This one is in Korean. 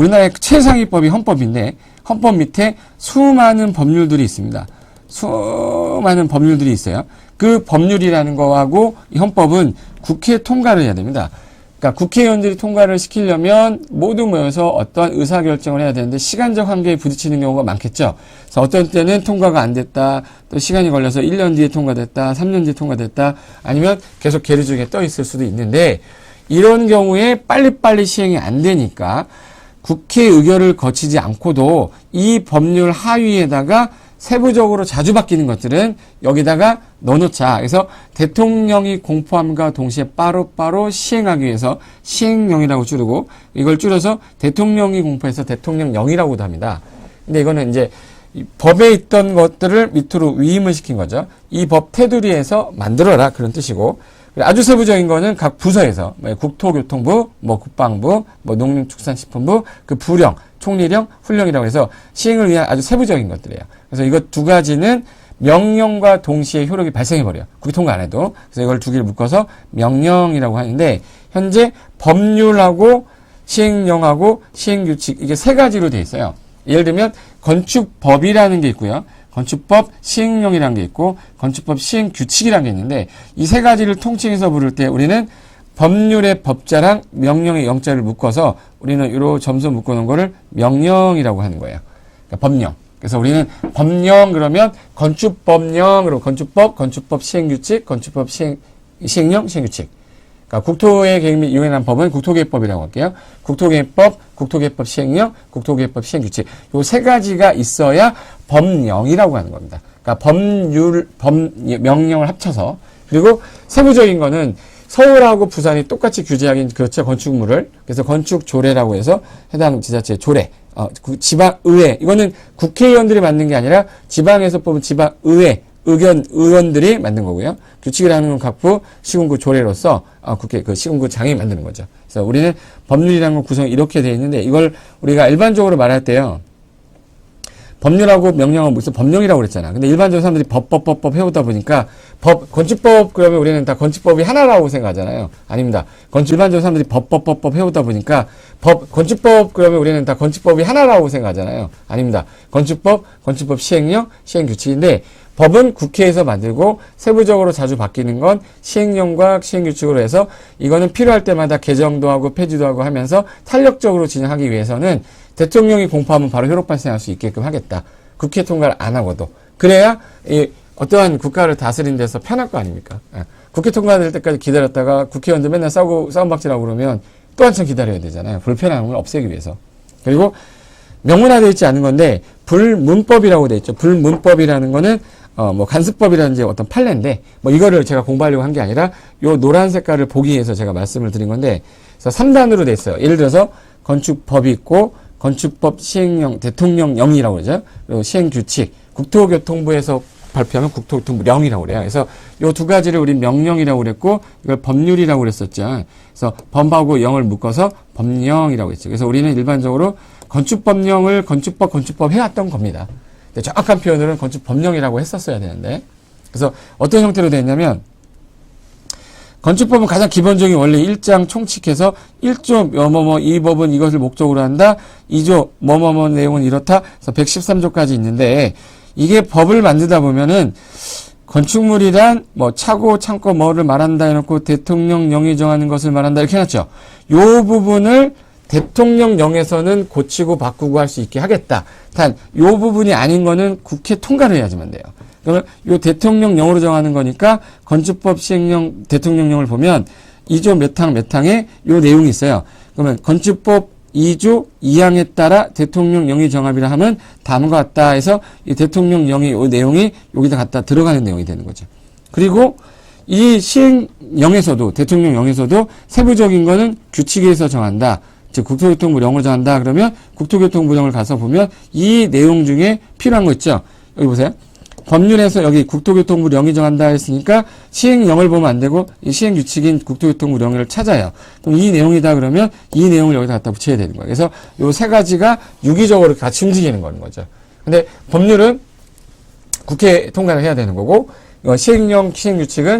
우리나라의 최상위법이 헌법인데 헌법 밑에 수많은 법률들이 있습니다. 수많은 법률들이 있어요. 그 법률이라는 거하고 이 헌법은 국회 통과를 해야 됩니다. 그러니까 국회의원들이 통과를 시키려면 모두 모여서 어떠한 의사결정을 해야 되는데 시간적 한계에 부딪히는 경우가 많겠죠. 그래서 어떤 때는 통과가 안 됐다, 또 시간이 걸려서 1년 뒤에 통과됐다, 3년 뒤에 통과됐다, 아니면 계속 계류 중에 떠 있을 수도 있는데 이런 경우에 빨리빨리 시행이 안 되니까 국회 의결을 거치지 않고도 이 법률 하위에다가 세부적으로 자주 바뀌는 것들은 여기다가 넣어놓자. 그래서 대통령이 공포함과 동시에 빠르빠르 시행하기 위해서 시행령이라고 줄이고 이걸 줄여서 대통령이 공포해서 대통령령이라고도 합니다. 근데 이거는 이제 법에 있던 것들을 밑으로 위임을 시킨 거죠. 이 법 테두리에서 만들어라 그런 뜻이고 아주 세부적인 거는 각 부서에서 국토교통부, 국방부, 농림축산식품부, 그 부령, 총리령, 훈령이라고 해서 시행을 위한 아주 세부적인 것들이에요. 그래서 이거 두 가지는 명령과 동시에 효력이 발생해버려요. 국회 통과 안 해도. 그래서 이걸 두 개를 묶어서 명령이라고 하는데 현재 법률하고 시행령하고 시행규칙 이게 세 가지로 돼 있어요. 예를 들면 건축법이라는 게 있고요. 건축법 시행령이라는 게 있고 건축법 시행규칙이라는 게 있는데 이 세 가지를 통칭해서 부를 때 우리는 법률의 법자랑 명령의 영자를 묶어서 우리는 이로 점수 묶어놓은 거를 명령이라고 하는 거예요. 그러니까 법령. 그래서 우리는 법령 그러면 건축법령으로 건축법 시행규칙, 건축법 시행령, 시행규칙. 그러니까 국토의 계획 및 이용에 관한 법은 국토계획법이라고 할게요. 국토계획법, 국토계획법 시행령, 국토계획법 시행규칙. 요 세 가지가 있어야 법령이라고 하는 겁니다. 그러니까 명령을 합쳐서. 그리고 세부적인 거는 서울하고 부산이 똑같이 규제하긴 그렇죠. 건축물을. 그래서 건축조례라고 해서 해당 지자체 조례. 지방의회. 이거는 국회의원들이 만든 게 아니라 지방에서 뽑은 지방의회. 의원들이 만든 거고요. 규칙이라는 건 각부 시군구 조례로서 국회 그 시군구 장이 만드는 거죠. 그래서 우리는 법률이라는 건 구성이 이렇게 되어 있는데 이걸 우리가 일반적으로 말할 때요. 법률하고 명령은 무슨 법령이라고 그랬잖아. 근데 일반적으로 사람들이 법 해오다 보니까 건축법 그러면 우리는 다 건축법이 하나라고 생각하잖아요. 아닙니다. 일반적으로 사람들이 법 해오다 보니까 건축법 그러면 우리는 다 건축법이 하나라고 생각하잖아요. 아닙니다. 건축법 시행령, 시행규칙인데 법은 국회에서 만들고 세부적으로 자주 바뀌는 건 시행령과 시행규칙으로 해서 이거는 필요할 때마다 개정도 하고 폐지도 하고 하면서 탄력적으로 진행하기 위해서는 대통령이 공포하면 바로 효력 발생할 수 있게끔 하겠다. 국회 통과를 안 하고도. 그래야 어떠한 국가를 다스리는 데서 편할 거 아닙니까? 국회 통과될 때까지 기다렸다가 국회의원들 맨날 싸움박질하고 그러면 또 한참 기다려야 되잖아요. 불편함을 없애기 위해서. 그리고 명문화되어 있지 않은 건데 불문법이라고 되어 있죠. 불문법이라는 거는 간습법이라든지 어떤 판례인데 이거를 제가 공부하려고 한 게 아니라 요 노란 색깔을 보기 위해서 제가 말씀을 드린 건데 그래서 3단으로 돼 있어요. 예를 들어서 건축법이 있고 건축법 시행령, 대통령령이라고 그러죠. 그리고 시행규칙, 국토교통부에서 발표하면 국토교통부령이라고 그래요. 그래서 요 두 가지를 우리 명령이라고 그랬고 이걸 법률이라고 그랬었죠. 그래서 범하고 영을 묶어서 법령이라고 했죠. 그래서 우리는 일반적으로 건축법령을 건축법 해왔던 겁니다. 근데 정확한 표현으로는 건축법령이라고 했었어야 되는데 그래서 어떤 형태로 되었냐면 건축법은 가장 기본적인 원래 1장 총칙해서 1조 이 법은 이것을 목적으로 한다. 2조 내용은 이렇다. 그래서 113조까지 있는데 이게 법을 만들다 보면은 건축물이란 차고 창고 뭐를 말한다 해놓고 대통령령이 정하는 것을 말한다 이렇게 해놨죠. 요 부분을 대통령령에서는 고치고 바꾸고 할 수 있게 하겠다. 단 요 부분이 아닌 거는 국회 통과를 해야지만 돼요. 그러면 요 대통령령으로 정하는 거니까 건축법 시행령 대통령령을 보면 2조 몇 항에 요 내용이 있어요. 그러면 건축법 2조 2항에 따라 대통령령이 정합이라 하면 다음과 같다 해서 이 대통령령의 요 내용이 여기다 갖다 들어가는 내용이 되는 거죠. 그리고 이 시행령에서도 대통령령에서도 세부적인 거는 규칙에서 정한다. 즉 국토교통부령으로 정한다. 그러면 국토교통부령을 가서 보면 이 내용 중에 필요한 거 있죠. 여기 보세요. 법률에서 여기 국토교통부령이 정한다 했으니까 시행령을 보면 안 되고 이 시행규칙인 국토교통부령을 찾아요. 그럼 이 내용이다 그러면 이 내용을 여기다 갖다 붙여야 되는 거예요. 그래서 요 세 가지가 유기적으로 같이 움직이는 거죠. 근데 법률은 국회 통과를 해야 되는 거고 시행령, 시행규칙은